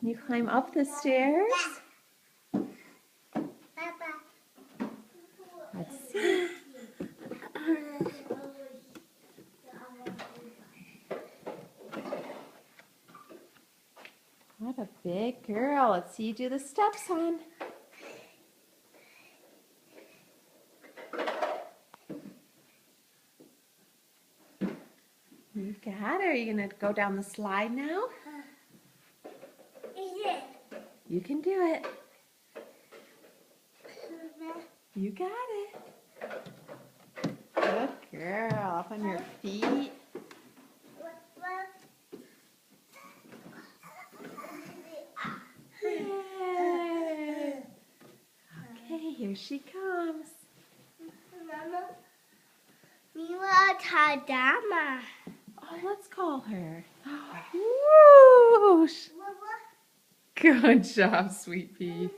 Can you climb up the stairs? Let's see. What a big girl. Let's see you do the steps, hon. You got her. Are you going to go down the slide now? You can do it. You got it. Good girl. Up on your feet. Yay. Okay, here she comes. Mama, Mila Tadama. Oh, let's call her. Whoosh. Good job, sweet pea.